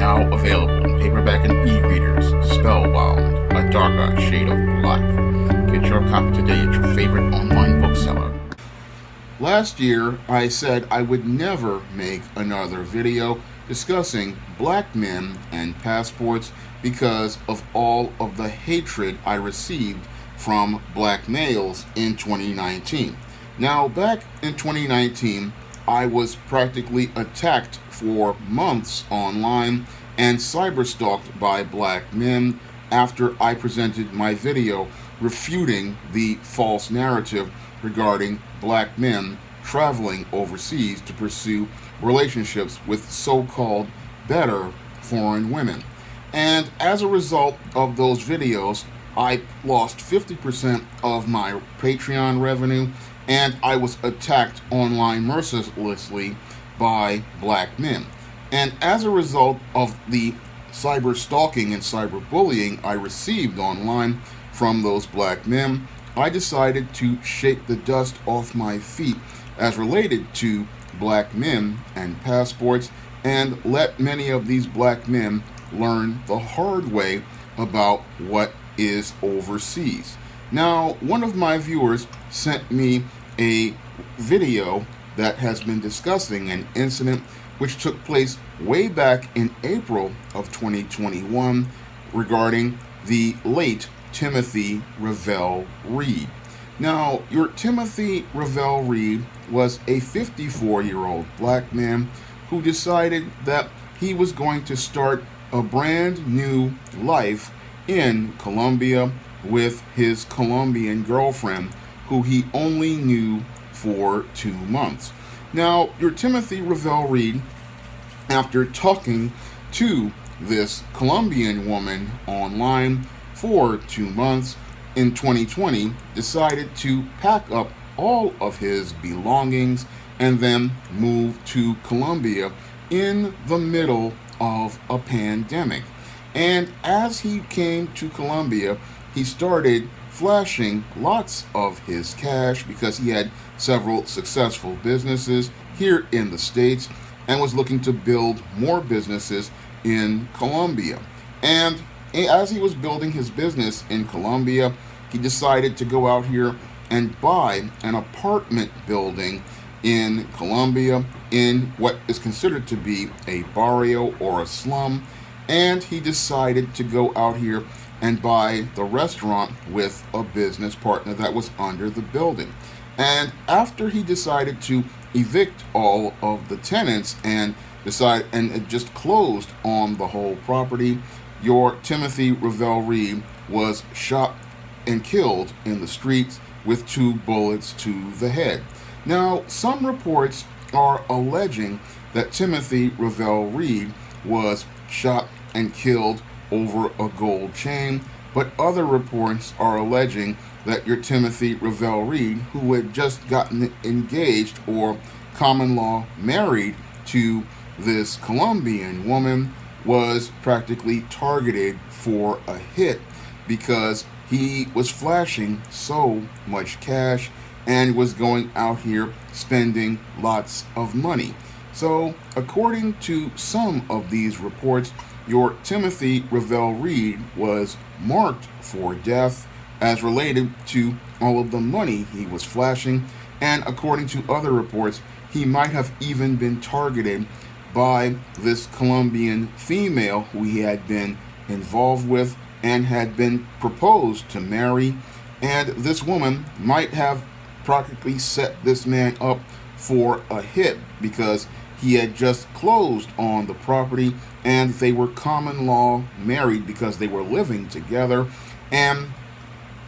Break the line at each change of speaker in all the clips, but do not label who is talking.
now available in paperback and e-readers. Spellbound, A Darker Shade of Black. Get your copy today at your favorite online bookseller. Last year, I said I would never make another video discussing black men and passports because of all of the hatred I received from black males in 2019. Now, back in 2019, I was practically attacked for months online and cyberstalked by black men after I presented my video refuting the false narrative regarding black men traveling overseas to pursue relationships with so-called better foreign women. And as a result of those videos, I lost 50% of my Patreon revenue, and I was attacked online mercilessly by black men. And as a result of the cyber stalking and cyberbullying I received online from those black men, I decided to shake the dust off my feet as related to black men and passports, and let many of these black men learn the hard way about what is overseas. Now, one of my viewers sent me a video that has been discussing an incident which took place way back in April of 2021 regarding the late Timothy Revell Reed. Now, your Timothy Revell Reed was a 54-year-old black man who decided that he was going to start a brand new life in Colombia with his Colombian girlfriend, who he only knew for 2 months. Now, your Timothy Revell Reed, after talking to this Colombian woman online for 2 months in 2020, decided to pack up all of his belongings and then move to Colombia in the middle of a pandemic. And as he came to Colombia, he started flashing lots of his cash because he had several successful businesses here in the States and was looking to build more businesses in Colombia. And as he was building his business in Colombia, he decided to go out here and buy an apartment building in Colombia in what is considered to be a barrio or a slum. And he decided to go out here and buy the restaurant with a business partner that was under the building. And after he decided to evict all of the tenants and just closed on the whole property, your Timothy Revell Reed was shot and killed in the streets with 2 bullets to the head. Now, some reports are alleging that Timothy Revell Reed was shot and killed over a gold chain, but other reports are alleging that your Timothy Revell Reed, who had just gotten engaged or common law married to this Colombian woman, was practically targeted for a hit because he was flashing so much cash and was going out here spending lots of money. So, according to some of these reports, your Timothy Revell Reed was marked for death as related to all of the money he was flashing, and according to other reports, he might have even been targeted by this Colombian female who he had been involved with and had been proposed to marry, and this woman might have practically set this man up for a hit because he had just closed on the property and they were common law married because they were living together, and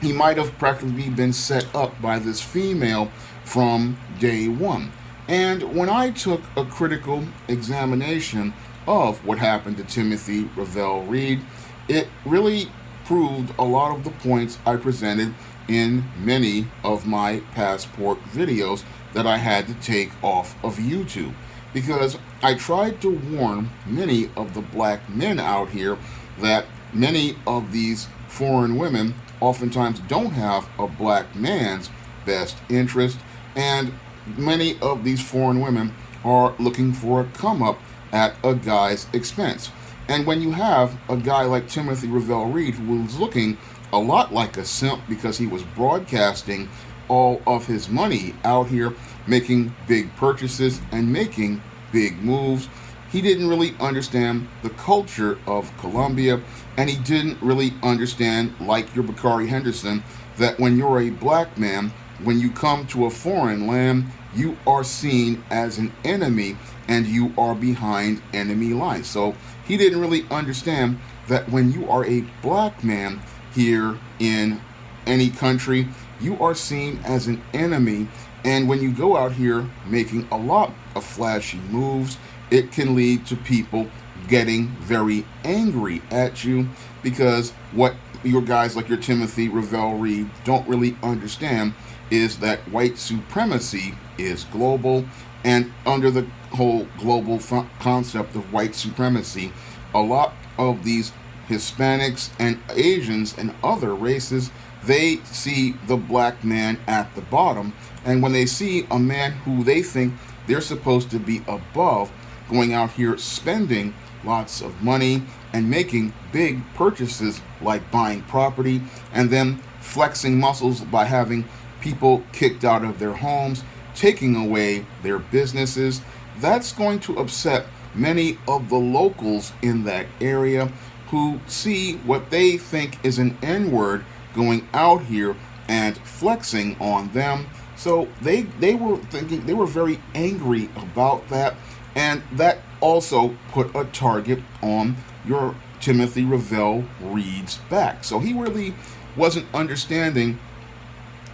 he might have practically been set up by this female from day one. And when I took a critical examination of what happened to Timothy Revell Reed, it really proved a lot of the points I presented in many of my passport videos that I had to take off of YouTube, because I tried to warn many of the black men out here that many of these foreign women oftentimes don't have a black man's best interest, and many of these foreign women are looking for a come up at a guy's expense. And when you have a guy like Timothy Revell Reed, who was looking a lot like a simp because he was broadcasting all of his money out here, making big purchases and making big moves, he didn't really understand the culture of Colombia, and he didn't really understand, like your Bakari Henderson, that when you're a black man, when you come to a foreign land, you are seen as an enemy and you are behind enemy lines. So he didn't really understand that when you are a black man here in any country, you are seen as an enemy. And when you go out here making a lot of flashy moves, it can lead to people getting very angry at you, because what your guys like your Timothy Revell Reed don't really understand is that white supremacy is global, and under the whole global concept of white supremacy, a lot of these Hispanics and Asians and other races, they see the black man at the bottom, and when they see a man who they think they're supposed to be above going out here spending lots of money and making big purchases like buying property and then flexing muscles by having people kicked out of their homes, taking away their businesses, that's going to upset many of the locals in that area who see what they think is an N-word going out here and flexing on them. So they were thinking, they were very angry about that, and that also put a target on your Timothy Revell Reed's back. So he really wasn't understanding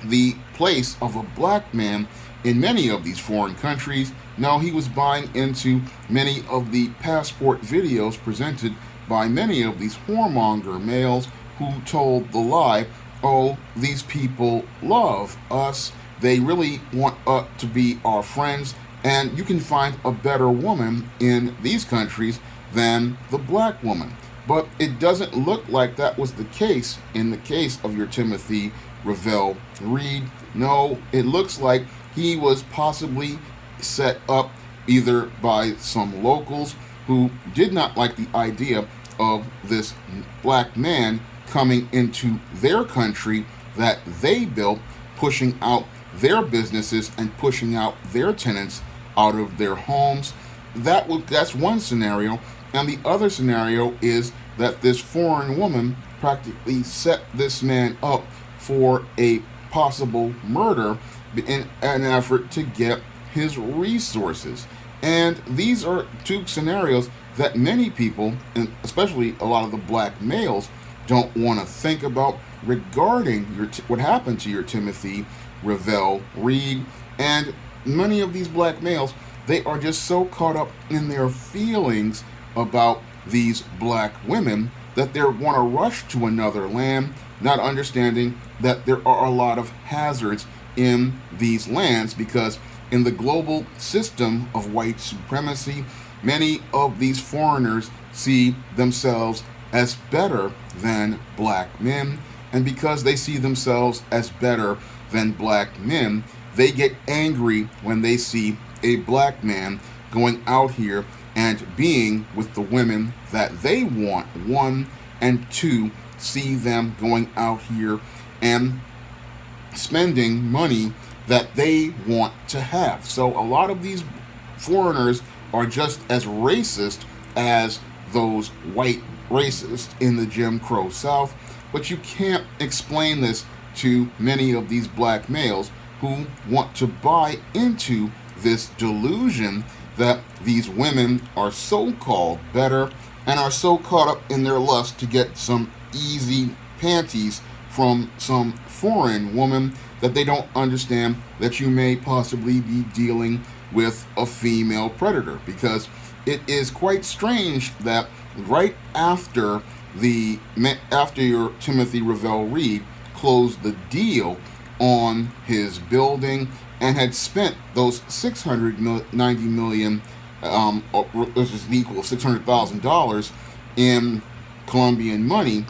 the place of a black man in many of these foreign countries. No, he was buying into many of the passport videos presented by many of these whoremonger males who told the lie, oh, these people love us, they really want to be our friends, and you can find a better woman in these countries than the black woman. But it doesn't look like that was the case in the case of your Timothy Revell Reed. No, it looks like he was possibly set up either by some locals who did not like the idea of this black man coming into their country that they built, pushing out their businesses and pushing out their tenants out of their homes. That's one scenario. And the other scenario is that this foreign woman practically set this man up for a possible murder in an effort to get his resources. And these are two scenarios that many people, and especially a lot of the black males, don't want to think about regarding what happened to your Timothy Revell Reed. And many of these black males, they are just so caught up in their feelings about these black women that they want to rush to another land, not understanding that there are a lot of hazards in these lands, because in the global system of white supremacy, many of these foreigners see themselves as better than black men, and because they see themselves as better than black men, they get angry when they see a black man going out here and being with the women that they want, one, and two, see them going out here and spending money that they want to have. So a lot of these foreigners are just as racist as those white racists in the Jim Crow South, but you can't explain this to many of these black males who want to buy into this delusion that these women are so-called better and are so caught up in their lust to get some easy panties from some foreign woman that they don't understand that you may possibly be dealing with a female predator. Because it is quite strange that right after your Timothy Revell Reed closed the deal on his building and had spent those $690 million, which is equal to $600,000 in Colombian money,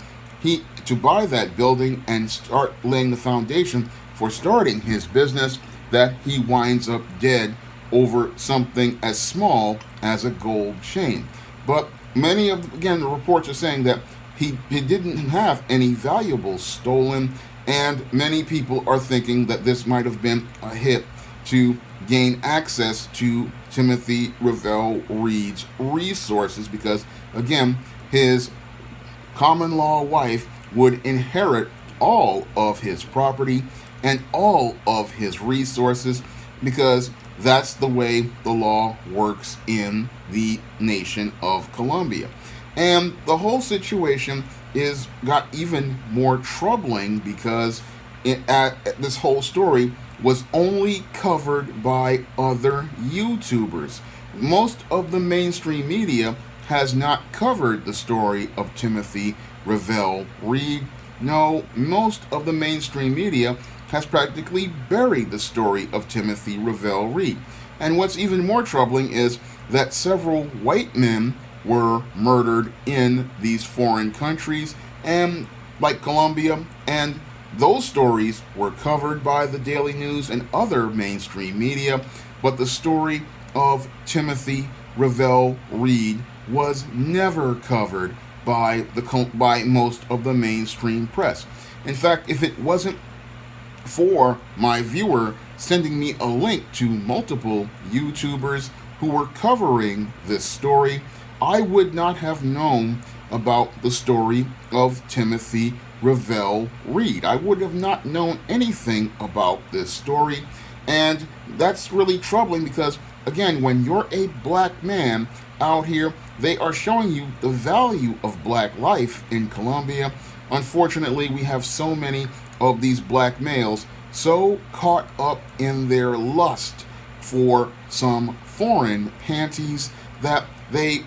to buy that building and start laying the foundation for starting his business, that he winds up dead over something as small as a gold chain. But many of, again, the reports are saying that he didn't have any valuables stolen, and many people are thinking that this might have been a hit to gain access to Timothy Revell Reed's resources, because, again, his common law wife would inherit all of his property and all of his resources, because that's the way the law works in the nation of Colombia. And the whole situation is got even more troubling because this whole story was only covered by other YouTubers. Most of the mainstream media has not covered the story of Timothy Revell Reed. No, most of the mainstream media has practically buried the story of Timothy Revell Reed. And what's even more troubling is that several white men were murdered in these foreign countries, and like Colombia, and those stories were covered by the Daily News and other mainstream media, but the story of Timothy Revell Reed was never covered by most of the mainstream press. In fact, if it wasn't for my viewer sending me a link to multiple YouTubers who were covering this story, I would not have known about the story of Timothy Revell Reed. I would have not known anything about this story, and that's really troubling because, again, when you're a black man out here, they are showing you the value of black life in Colombia. Unfortunately, we have so many of these black males so caught up in their lust for some foreign panties that they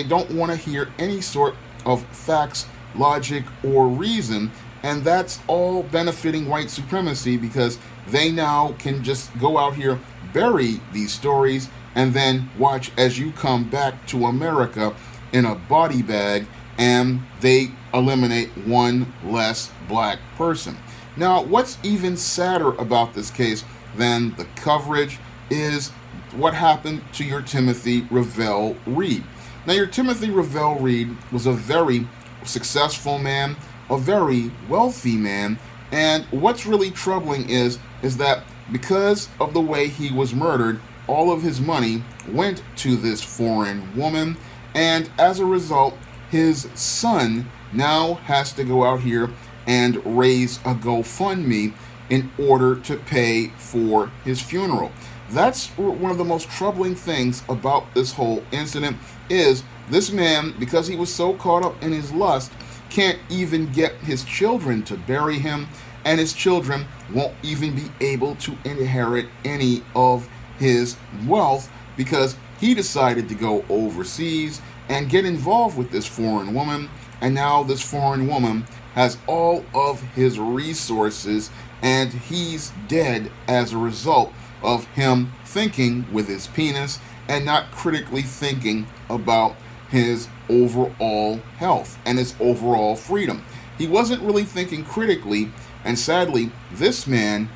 don't want to hear any sort of facts, logic, or reason, and that's all benefiting white supremacy because they now can just go out here, bury these stories, and then watch as you come back to America in a body bag and they eliminate one less black person. Now, what's even sadder about this case than the coverage is what happened to your Timothy Revell Reed. Now, your Timothy Revell Reed was a very successful man, a very wealthy man, and what's really troubling is that because of the way he was murdered, all of his money went to this foreign woman, and as a result, his son now has to go out here and raise a GoFundMe in order to pay for his funeral. That's one of the most troubling things about this whole incident is this man, because he was so caught up in his lust, can't even get his children to bury him, and his children won't even be able to inherit any of his wealth because he decided to go overseas and get involved with this foreign woman, and now this foreign woman has all of his resources and he's dead as a result of him thinking with his penis and not critically thinking about his overall health and his overall freedom. He wasn't really thinking critically, and sadly, this man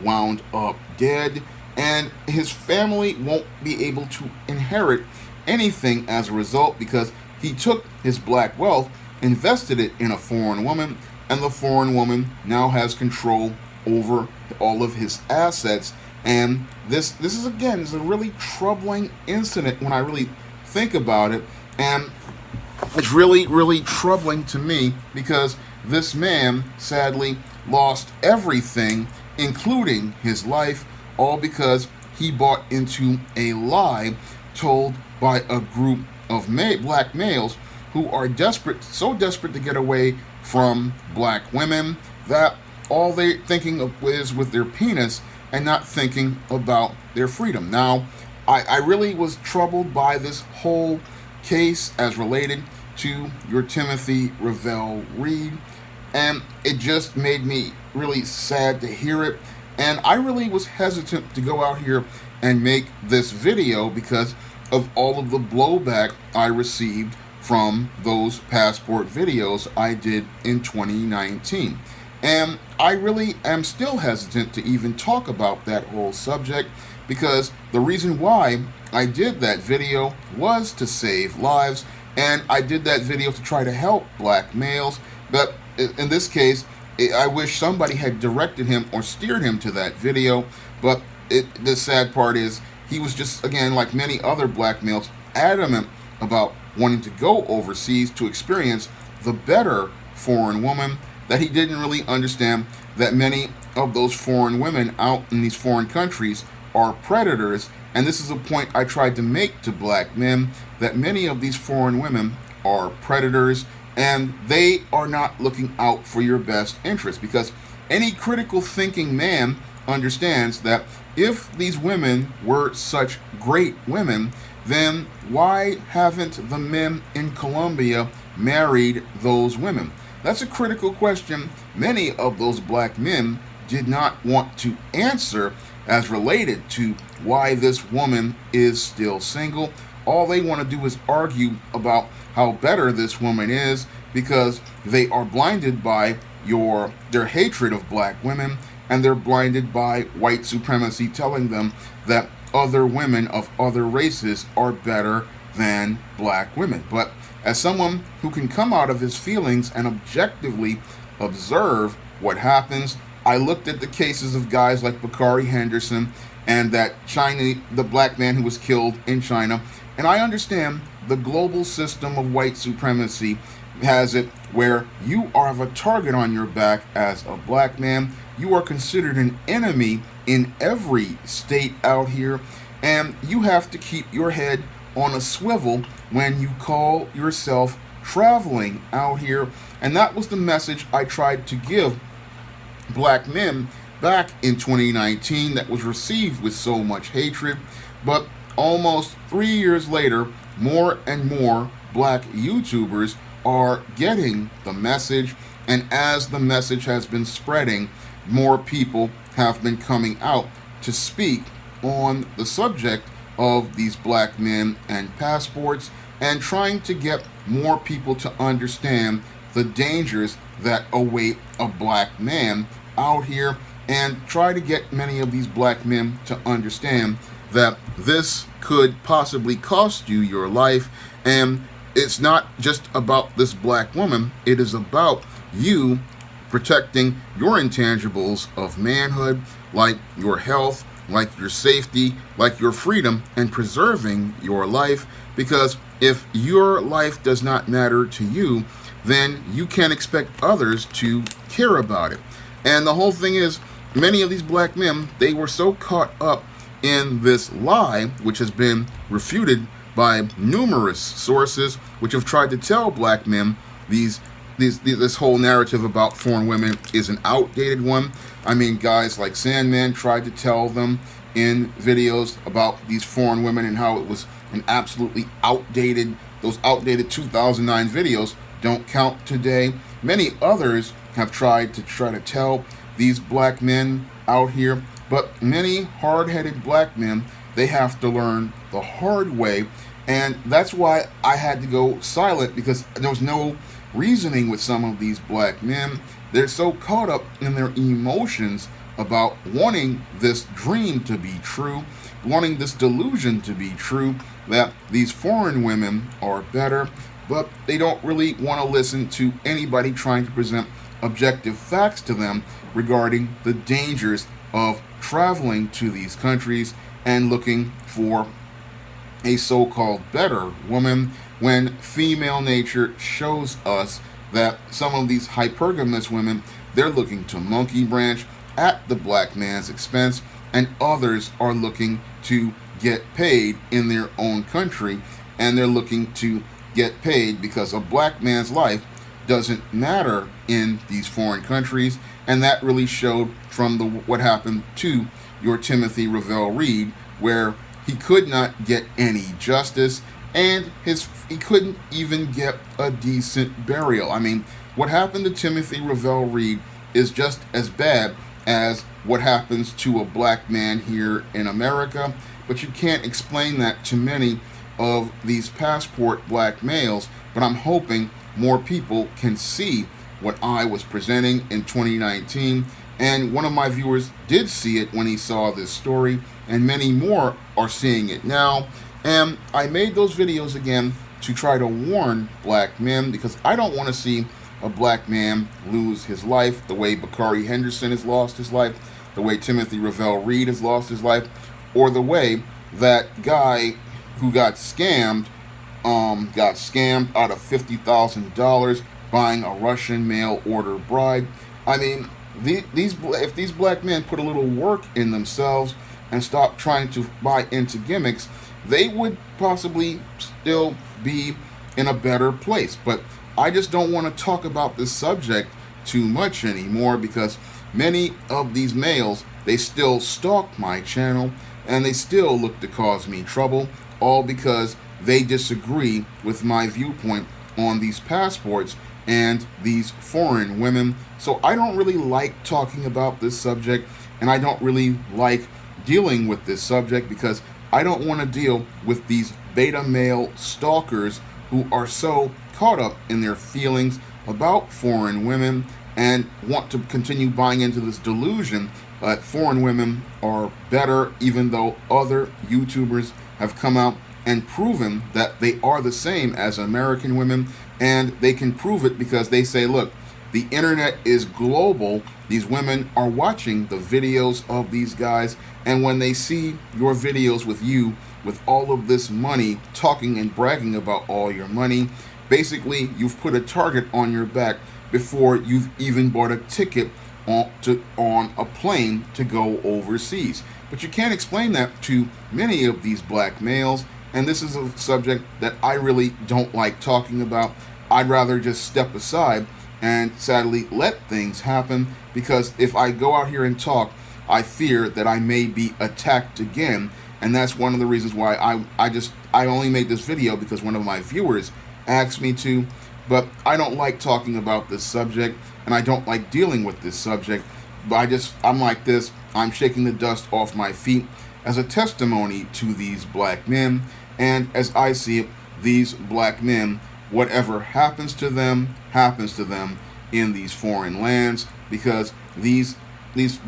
wound up dead, and his family won't be able to inherit anything as a result because he took his black wealth, invested it in a foreign woman, and the foreign woman now has control over all of his assets. And this is, again, is a really troubling incident when I really think about it, and it's really, really troubling to me because this man sadly lost everything, including his life, all because he bought into a lie told by a group of black males who are so desperate to get away from black women that all they're thinking of is with their penis and not thinking about their freedom. Now, I really was troubled by this whole case as related to your Timothy Revell Reed, and it just made me really sad to hear it, and I really was hesitant to go out here and make this video because of all of the blowback I received from those passport videos I did in 2019. And I really am still hesitant to even talk about that whole subject because the reason why I did that video was to save lives, and I did that video to try to help black males. But in this case, I wish somebody had directed him or steered him to that video. But the sad part is he was just, again, like many other black males, adamant about wanting to go overseas to experience the better foreign woman, that he didn't really understand that many of those foreign women out in these foreign countries are predators. And this is a point I tried to make to black men, that many of these foreign women are predators, and they are not looking out for your best interest, because any critical thinking man understands that if these women were such great women, then why haven't the men in Colombia married those women? That's a critical question many of those black men did not want to answer as related to why this woman is still single. All they want to do is argue about how better this woman is, because they are blinded by their hatred of black women, and they're blinded by white supremacy telling them that other women of other races are better than black women. But as someone who can come out of his feelings and objectively observe what happens, I looked at the cases of guys like Bakari Henderson and the black man who was killed in China, and I understand the global system of white supremacy has it where you have a target on your back as a black man. You are considered an enemy in every state out here, and you have to keep your head on a swivel when you call yourself traveling out here. And that was the message I tried to give black men back in 2019 that was received with so much hatred. But almost 3 years later, more and more black YouTubers are getting the message, and as the message has been spreading, more people have been coming out to speak on the subject of these black men and passports, and trying to get more people to understand the dangers that await a black man out here, and try to get many of these black men to understand that this could possibly cost you your life. And it's not just about this black woman, it is about you protecting your intangibles of manhood, like your health, like your safety, like your freedom, and preserving your life. Because if your life does not matter to you, then you can't expect others to care about it. And the whole thing is, many of these black men, they were so caught up in this lie, which has been refuted by numerous sources, which have tried to tell black men this whole narrative about foreign women is an outdated one. I mean, guys like Sandman tried to tell them in videos about these foreign women and how it was an absolutely outdated, those outdated 2009 videos don't count today. Many others have tried to tell these black men out here, but many hard-headed black men, they have to learn the hard way. And that's why I had to go silent, because there was no reasoning with some of these black men. They're so caught up in their emotions about wanting this dream to be true, wanting this delusion to be true, that these foreign women are better, but they don't really want to listen to anybody trying to present objective facts to them regarding the dangers of traveling to these countries and looking for a so-called better woman, when female nature shows us that some of these hypergamous women, they're looking to monkey branch at the black man's expense, and others are looking to get paid in their own country, and they're looking to get paid because a black man's life doesn't matter in these foreign countries. And that really showed from what happened to your Timothy Ravel Reed, where he could not get any justice, and he couldn't even get a decent burial. I mean, what happened to Timothy Ravel Reed is just as bad as what happens to a black man here in America, but you can't explain that to many of these passport black males. But I'm hoping more people can see what I was presenting in 2019, and one of my viewers did see it when he saw this story, and many more are seeing it now. And I made those videos again to try to warn black men, because I don't want to see a black man lose his life the way Bakari Henderson has lost his life, the way Timothy Ravel Reed has lost his life, or the way that guy who got scammed out of $50,000 buying a Russian mail order bride. I mean, if these black men put a little work in themselves and stop trying to buy into gimmicks, they would possibly still be in a better place. But I just don't want to talk about this subject too much anymore, because many of these males, they still stalk my channel and they still look to cause me trouble, all because they disagree with my viewpoint on these passports and these foreign women. So I don't really like talking about this subject, and I don't really like dealing with this subject, because I don't want to deal with these beta male stalkers who are so caught up in their feelings about foreign women and want to continue buying into this delusion that foreign women are better, even though other YouTubers have come out and proven that they are the same as American women. And they can prove it because they say, look, the internet is global. These women are watching the videos of these guys, and when they see your videos with you with all of this money, talking and bragging about all your money, basically you've put a target on your back before you've even bought a ticket on a plane to go overseas. But you can't explain that to many of these black males, and this is a subject that I really don't like talking about. I'd rather just step aside and sadly let things happen, because if I go out here and talk, I fear that I may be attacked again. And that's one of the reasons why I only made this video, because one of my viewers asked me to. But I don't like talking about this subject, and I don't like dealing with this subject. But I'm like this. I'm shaking the dust off my feet as a testimony to these black men. And as I see it, these black men, whatever happens to them in these foreign lands, because these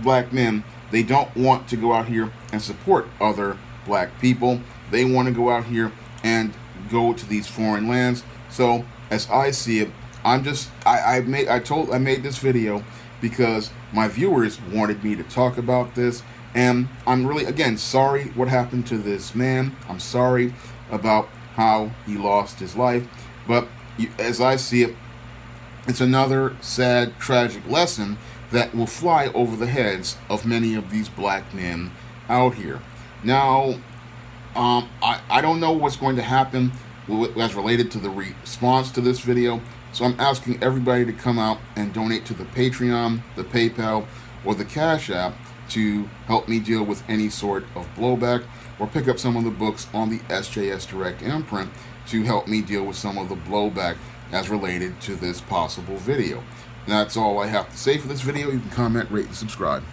black men, they don't want to go out here and support other black people. They want to go out here and go to these foreign lands. So as I see it, I made this video because my viewers wanted me to talk about this, and I'm really, again, sorry what happened to this man. I'm sorry about how he lost his life, but as I see it, it's another sad, tragic lesson that will fly over the heads of many of these black men out here. Now, I don't know what's going to happen as related to the response to this video, so I'm asking everybody to come out and donate to the Patreon, the PayPal, or the Cash App to help me deal with any sort of blowback, or pick up some of the books on the SJS Direct imprint to help me deal with some of the blowback as related to this possible video. And that's all I have to say for this video. You can comment, rate, and subscribe.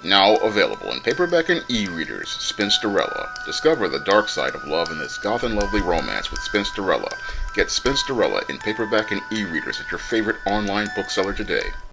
Now available in paperback and e-readers, Spinsterella. Discover the dark side of love in this goth and lovely romance with Spinsterella. Get Spinsterella in paperback and e-readers at your favorite online bookseller today.